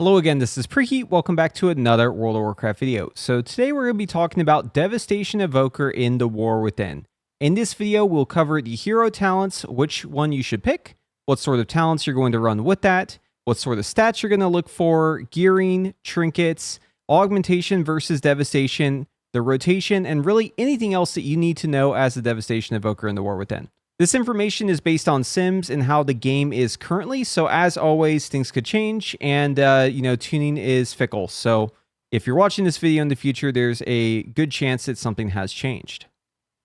Hello again, this is Preheat. Welcome back to another World of Warcraft video. So today we're going to be talking about Devastation Evoker in the War Within. In this video, we'll cover the hero talents, which one you should pick, what sort of talents you're going to run with that, what sort of stats you're going to look for, gearing, trinkets, augmentation versus devastation, the rotation, and really anything else that you need to know as a Devastation Evoker in the War Within. This information is based on sims and how the game is currently, so as always, things could change, and tuning is fickle. So if you're watching this video in the future, there's a good chance that something has changed.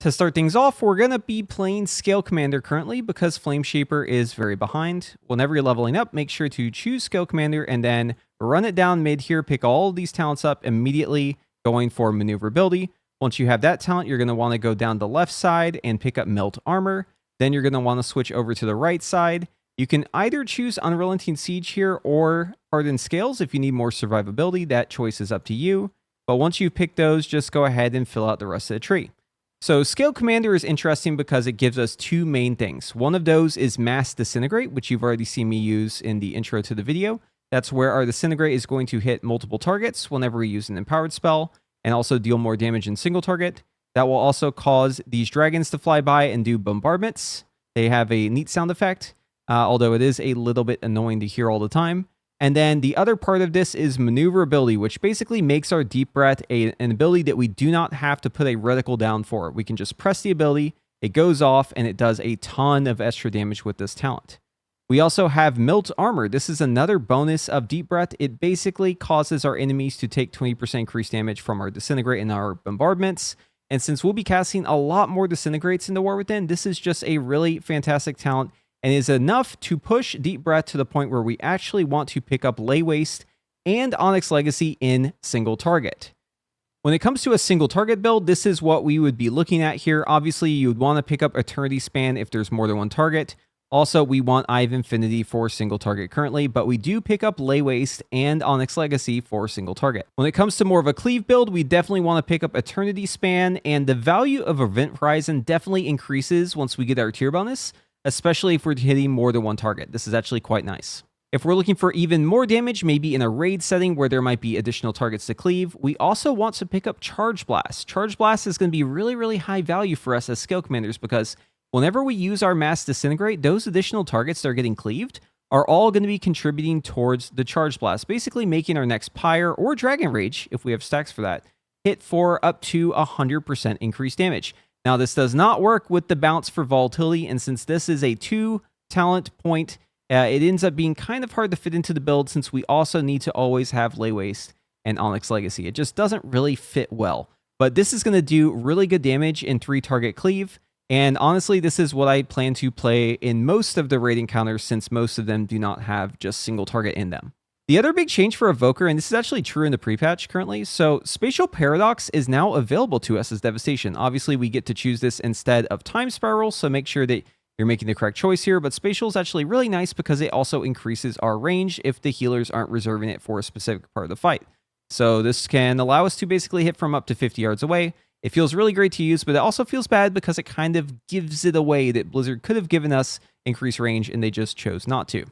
To start things off, we're going to be playing Scale Commander currently because Flame Shaper is very behind. Whenever you're leveling up, make sure to choose Scale Commander and then run it down mid here, pick all of these talents up immediately, going for maneuverability. Once you have that talent, you're going to want to go down the left side and pick up Melt Armor. Then you're going to want to switch over to the right side. You can either choose Unrelenting Siege here or Hardened Scales if you need more survivability. That choice is up to you. But once you've picked those, just go ahead and fill out the rest of the tree. So Scale Commander is interesting because it gives us two main things. One of those is Mass Disintegrate, which you've already seen me use in the intro to the video. That's where our Disintegrate is going to hit multiple targets whenever we use an empowered spell and also deal more damage in single target. That will also cause these dragons to fly by and do bombardments. They have a neat sound effect, although it is a little bit annoying to hear all the time. And then the other part of this is maneuverability, which basically makes our Deep Breath an ability that we do not have to put a reticle down for. We can just press the ability, it goes off, and it does a ton of extra damage with this talent. We also have Melt Armor. This is another bonus of Deep Breath. It basically causes our enemies to take 20% increased damage from our Disintegrate and our bombardments. And since we'll be casting a lot more Disintegrates in the War Within, this is just a really fantastic talent and is enough to push Deep Breath to the point where we actually want to pick up Lay Waste and Onyx Legacy in single target. When it comes to a single target build, this is what we would be looking at here. Obviously, you would want to pick up Eternity Span if there's more than one target. Also, we want Eye of Infinity for single target currently, but we do pick up Lay Waste and Onyx Legacy for single target. When it comes to more of a cleave build, we definitely want to pick up Eternity Span, and the value of Event Horizon definitely increases once we get our tier bonus, especially if we're hitting more than one target. This is actually quite nice. If we're looking for even more damage, maybe in a raid setting where there might be additional targets to cleave, we also want to pick up Charge Blast. Charge Blast is going to be really, really high value for us as Scale Commanders because whenever we use our Mass Disintegrate, those additional targets that are getting cleaved are all going to be contributing towards the Charge Blast, basically making our next Pyre or Dragon Rage, if we have stacks for that, hit for up to 100% increased damage. Now, this does not work with the bounce for volatility, and since this is a 2-talent point, it ends up being kind of hard to fit into the build since we also need to always have Lay Waste and Onyx Legacy. It just doesn't really fit well. But this is going to do really good damage in 3-target cleave. And honestly, this is what I plan to play in most of the raid encounters since most of them do not have just single target in them. The other big change for Evoker, and this is actually true in the pre-patch currently, so Spatial Paradox is now available to us as Devastation. Obviously, we get to choose this instead of Time Spiral, so make sure that you're making the correct choice here, but Spatial is actually really nice because it also increases our range if the healers aren't reserving it for a specific part of the fight. So this can allow us to basically hit from up to 50 yards away. It feels really great to use, but it also feels bad because it kind of gives it away that Blizzard could have given us increased range and they just chose not to.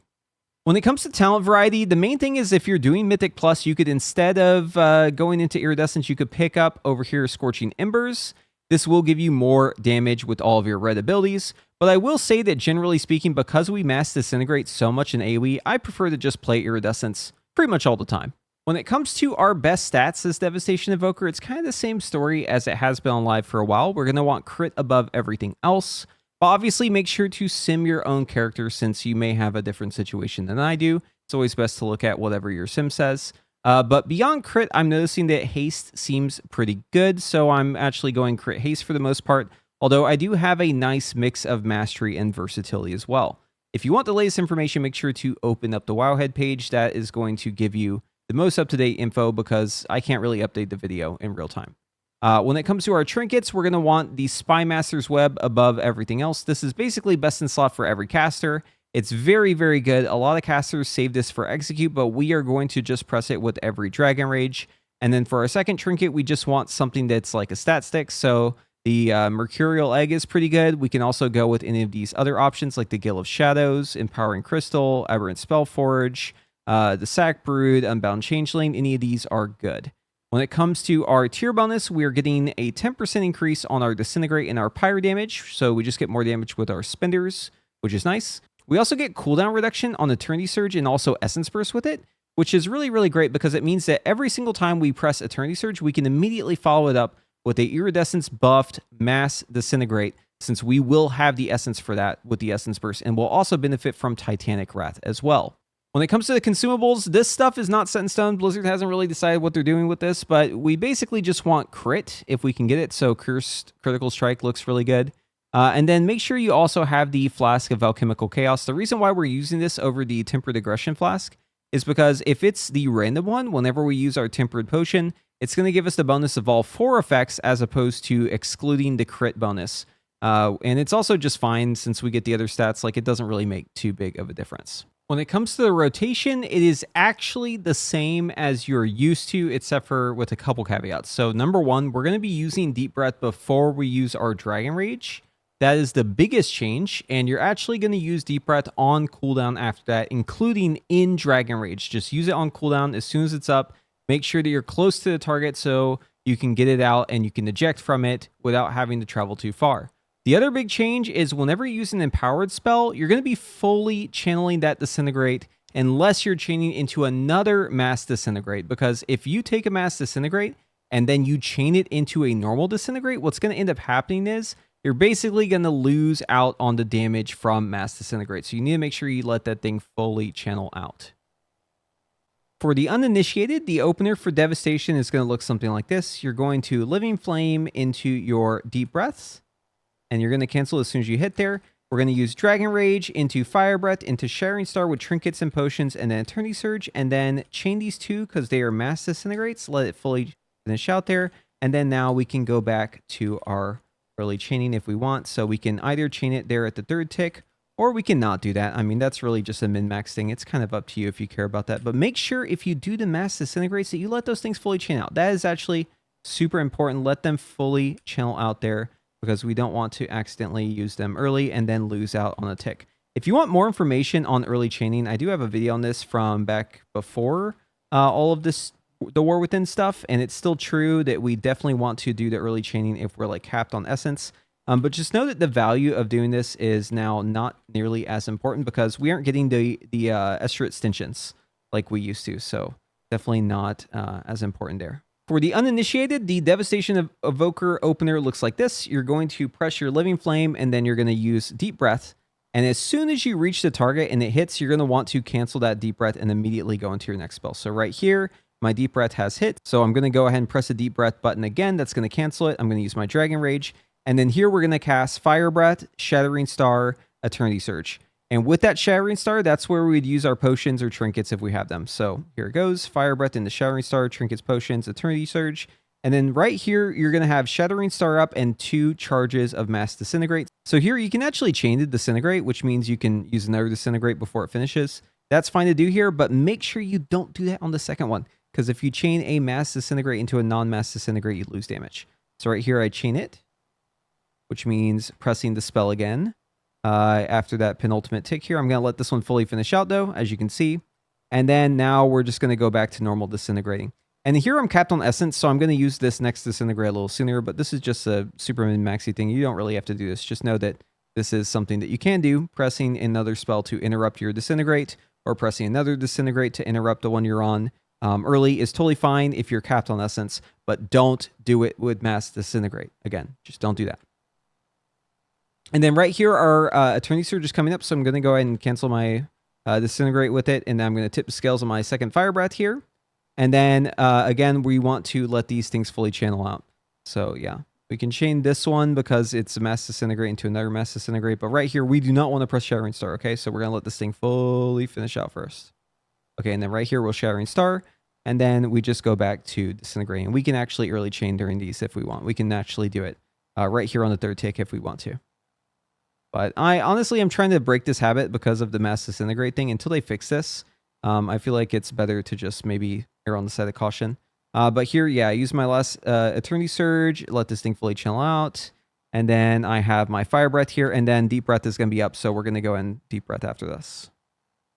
When it comes to talent variety, the main thing is if you're doing Mythic Plus, you could, instead of going into Iridescence, you could pick up over here Scorching Embers. This will give you more damage with all of your red abilities, but I will say that generally speaking, because we Mass Disintegrate so much in AoE, I prefer to just play Iridescence pretty much all the time. When it comes to our best stats as Devastation Evoker, it's kind of the same story as it has been on live for a while. We're going to want crit above everything else. But obviously, make sure to sim your own character since you may have a different situation than I do. It's always best to look at whatever your sim says. But beyond crit, I'm noticing that haste seems pretty good. So I'm actually going crit haste for the most part. Although I do have a nice mix of mastery and versatility as well. If you want the latest information, make sure to open up the Wowhead page. That is going to give you the most up-to-date info because I can't really update the video in real time. When it comes to our trinkets, we're going to want the Spy Master's Web above everything else. This is basically best in slot for every caster. It's very, very good. A lot of casters save this for execute, but we are going to just press it with every Dragon Rage. And then for our second trinket, we just want something that's like a stat stick. So the Mercurial Egg is pretty good. We can also go with any of these other options like the Gale of Shadows, Empowering Crystal, Aberrant Spellforge, the Sack Brood, Unbound Changeling, any of these are good. When it comes to our tier bonus, we are getting a 10% increase on our Disintegrate and our Pyro damage, so we just get more damage with our Spenders, which is nice. We also get cooldown reduction on Eternity Surge and also Essence Burst with it, which is really, really great because it means that every single time we press Eternity Surge, we can immediately follow it up with a Iridescence buffed Mass Disintegrate, since we will have the Essence for that with the Essence Burst, and will also benefit from Titanic Wrath as well. When it comes to the consumables, this stuff is not set in stone. Blizzard hasn't really decided what they're doing with this, but we basically just want crit if we can get it. So Cursed Critical Strike looks really good. And then make sure you also have the Flask of Alchemical Chaos. The reason why we're using this over the Tempered Aggression Flask is because if it's the random one, whenever we use our Tempered Potion, it's going to give us the bonus of all 4 effects as opposed to excluding the crit bonus. And it's also just fine since we get the other stats. Like, it doesn't really make too big of a difference. When it comes to the rotation, it is actually the same as you're used to, except for with a couple caveats. So number one, we're going to be using Deep Breath before we use our Dragon Rage. That is the biggest change, and you're actually going to use Deep Breath on cooldown after that, including in Dragon Rage. Just use it on cooldown as soon as it's up. Make sure that you're close to the target so you can get it out and you can eject from it without having to travel too far. The other big change is whenever you use an empowered spell, you're going to be fully channeling that Disintegrate unless you're chaining into another Mass Disintegrate. Because if you take a Mass Disintegrate and then you chain it into a normal Disintegrate, what's going to end up happening is you're basically going to lose out on the damage from Mass Disintegrate. So you need to make sure you let that thing fully channel out. For the uninitiated, the opener for Devastation is going to look something like this. You're going to Living Flame into your Deep Breaths, and you're going to cancel as soon as you hit there. We're going to use Dragon Rage into Fire Breath, into Shattering Star with Trinkets and Potions, and then Eternity Surge, and then chain these two because they are Mass Disintegrates. Let it fully finish out there, and then now we can go back to our early chaining if we want. So we can either chain it there at the 3rd tick, or we can not do that. I mean, that's really just a min-max thing. It's kind of up to you if you care about that. But make sure if you do the Mass Disintegrates that you let those things fully chain out. That is actually super important. Let them fully channel out there, because we don't want to accidentally use them early and then lose out on a tick. If you want more information on early chaining, I do have a video on this from back before all of this, the War Within stuff, and it's still true that we definitely want to do the early chaining if we're like capped on essence. But just know that the value of doing this is now not nearly as important because we aren't getting the Esther extensions like we used to, so definitely not as important there. For the uninitiated, the Devastation Evoker opener looks like this. You're going to press your Living Flame, and then you're going to use Deep Breath. And as soon as you reach the target and it hits, you're going to want to cancel that Deep Breath and immediately go into your next spell. So right here, my Deep Breath has hit. So I'm going to go ahead and press the Deep Breath button again. That's going to cancel it. I'm going to use my Dragon Rage. And then here we're going to cast Fire Breath, Shattering Star, Eternity Surge. And with that Shattering Star, that's where we'd use our potions or trinkets if we have them. So here it goes. Fire Breath into Shattering Star, trinkets, potions, Eternity Surge. And then right here, you're going to have Shattering Star up and 2 charges of Mass Disintegrate. So here you can actually chain the Disintegrate, which means you can use another Disintegrate before it finishes. That's fine to do here, but make sure you don't do that on the second one, because if you chain a Mass Disintegrate into a non-Mass Disintegrate, you lose damage. So right here, I chain it, which means pressing the spell again. After that penultimate tick here, I'm going to let this one fully finish out though, as you can see. And then now we're just going to go back to normal disintegrating. And here I'm capped on essence, so I'm going to use this next disintegrate a little sooner, but this is just a super min-maxy thing. You don't really have to do this. Just know that this is something that you can do, pressing another spell to interrupt your disintegrate, or pressing another disintegrate to interrupt the one you're on. Early is totally fine if you're capped on essence, but don't do it with mass disintegrate. Again, just don't do that. And then right here, our Eternity Surge is coming up, so I'm going to go ahead and cancel my Disintegrate with it, and then I'm going to tip the scales on my second Fire Breath here. And then, again, we want to let these things fully channel out. So, yeah, we can chain this one because it's a Mass Disintegrate into another Mass Disintegrate. But right here, we do not want to press Shattering Star, okay? So we're going to let this thing fully finish out first. Okay, and then right here, we'll Shattering Star. And then we just go back to Disintegrating. We can actually early chain during these if we want. We can actually do it right here on the third tick if we want to. But I honestly am trying to break this habit because of the Mass Disintegrate thing. Until they fix this, I feel like it's better to just maybe err on the side of caution. But here, yeah, I use my last Eternity Surge, let this thing fully chill out. And then I have my Fire Breath here, and then Deep Breath is going to be up, so we're going to go and Deep Breath after this.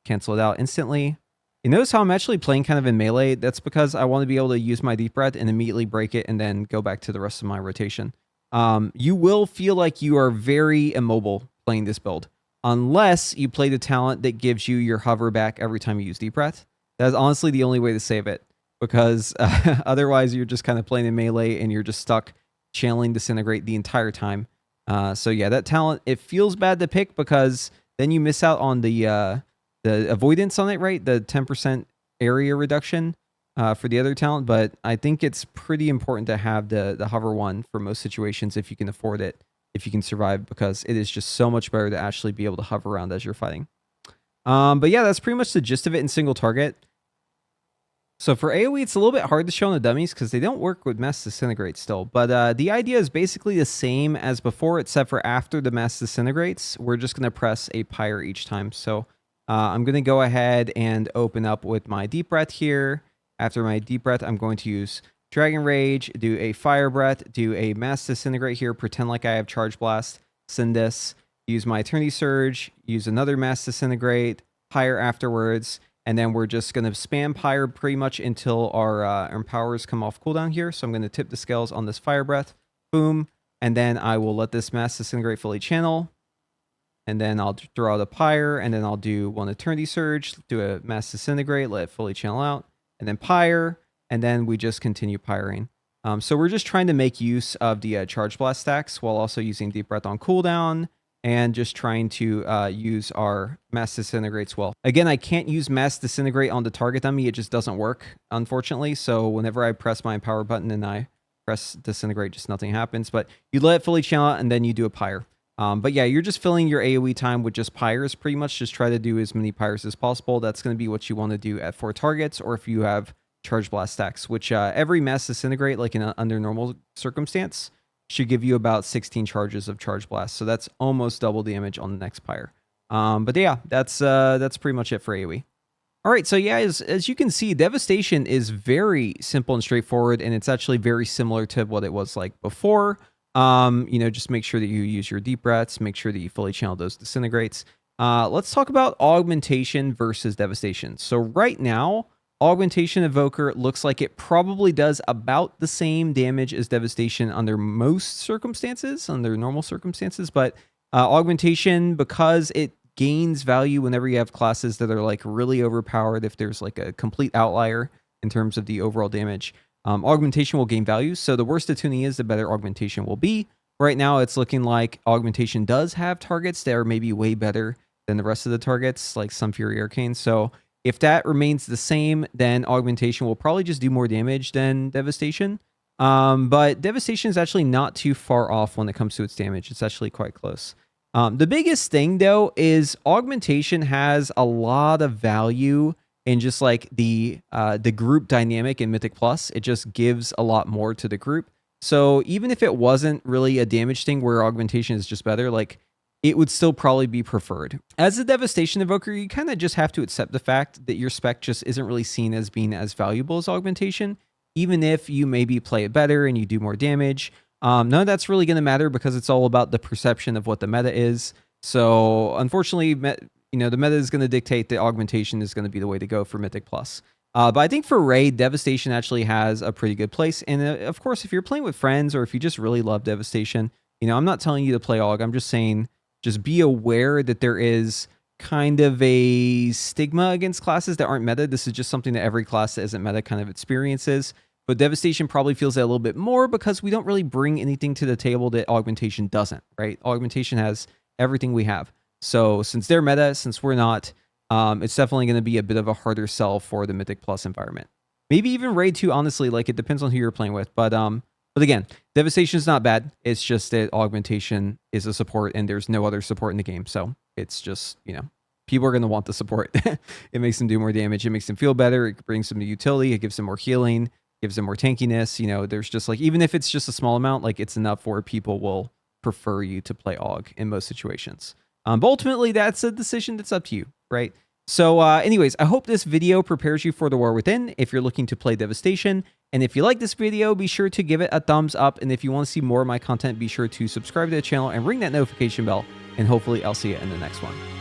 Cancel it out instantly. You notice how I'm actually playing kind of in melee? That's because I want to be able to use my deep breath and immediately break it and then go back to the rest of my rotation. You will feel like you are very immobile playing this build, unless you play the talent that gives you your hover back every time you use deep breath. That's honestly the only way to save it, because otherwise you're just kind of playing in melee and you're just stuck channeling Disintegrate the entire time. So yeah, that talent, it feels bad to pick because then you miss out on the avoidance on it, right? The 10% area reduction for the other talent, but I think it's pretty important to have the hover one for most situations if you can afford it, if you can survive, because it is just so much better to actually be able to hover around as you're fighting. But yeah, that's pretty much the gist of it in single target. So for AoE, it's a little bit hard to show on the dummies because they don't work with Mass Disintegrate still. But the idea is basically the same as before, except for after the Mass Disintegrates, we're just going to press a Pyre each time. So I'm going to go ahead and open up with my Deep Breath here. After my Deep Breath, I'm going to use Dragon Rage, do a Fire Breath, do a Mass Disintegrate here, pretend like I have Charge Blast, send this, use my Eternity Surge, use another Mass Disintegrate, Pyre afterwards, and then we're just going to spam Pyre pretty much until our powers come off cooldown here. So I'm going to tip the scales on this Fire Breath, boom, and then I will let this Mass Disintegrate fully channel. And then I'll throw out a Pyre, and then I'll do one Eternity Surge, do a Mass Disintegrate, let it fully channel out, and then Pyre, and then we just continue pyring. So we're just trying to make use of the Charge Blast stacks while also using Deep Breath on cooldown, and just trying to use our Mass Disintegrates well. Again, I can't use Mass Disintegrate on the target dummy. It just doesn't work, unfortunately. So whenever I press my power button and I press Disintegrate, just nothing happens. But you let it fully channel out, and then you do a Pyre. But yeah, you're just filling your AoE time with just Pyres pretty much. Just try to do as many Pyres as possible. That's going to be what you want to do at 4 targets, or if you have Charge Blast stacks, which every Mass Disintegrate, like under normal circumstance, should give you about 16 charges of Charge Blast. So that's almost double damage on the next Pyre. But yeah, that's pretty much it for AoE. All right, so yeah, as you can see, Devastation is very simple and straightforward, and it's actually very similar to what it was like before. Just make sure that you use your deep breaths, make sure that you fully channel those disintegrates. Let's talk about augmentation versus devastation. So right now, Augmentation Evoker looks like it probably does about the same damage as Devastation under most circumstances, under normal circumstances, but Augmentation, because it gains value whenever you have classes that are like really overpowered, if there's like a complete outlier in terms of the overall damage, Augmentation will gain value. So the worse the tuning is, the better Augmentation will be. Right now, it's looking like Augmentation does have targets that are maybe way better than the rest of the targets, like some Fury Arcane. So if that remains the same, then Augmentation will probably just do more damage than Devastation. But Devastation is actually not too far off when it comes to its damage. It's actually quite close. The biggest thing, though, is Augmentation has a lot of value in just like the group dynamic in Mythic Plus. It just gives a lot more to the group. So even if it wasn't really a damage thing where Augmentation is just better, like, it would still probably be preferred. As a Devastation Evoker, you kind of just have to accept the fact that your spec just isn't really seen as being as valuable as Augmentation, even if you maybe play it better and you do more damage. None of that's really going to matter because it's all about the perception of what the meta is. So unfortunately, the meta is going to dictate that Augmentation is going to be the way to go for Mythic Plus. But I think for Raid, Devastation actually has a pretty good place. And of course, if you're playing with friends or if you just really love Devastation, I'm not telling you to play Aug. I'm just saying, just be aware that there is kind of a stigma against classes that aren't meta. This is just something that every class that isn't meta kind of experiences. But Devastation probably feels that a little bit more because we don't really bring anything to the table that Augmentation doesn't, right? Augmentation has everything we have. So since they're meta, since we're not, it's definitely going to be a bit of a harder sell for the Mythic Plus environment. Maybe even Raid 2, honestly, like it depends on who you're playing with. But again, Devastation is not bad. It's just that Augmentation is a support and there's no other support in the game. So it's just, people are going to want the support. It makes them do more damage. It makes them feel better. It brings them utility. It gives them more healing, gives them more tankiness. There's just like, even if it's just a small amount, like it's enough where people will prefer you to play Aug in most situations. But ultimately, that's a decision that's up to you, right? So anyways, I hope this video prepares you for the War Within if you're looking to play Devastation. And if you like this video, be sure to give it a thumbs up. And if you want to see more of my content, be sure to subscribe to the channel and ring that notification bell. And hopefully I'll see you in the next one.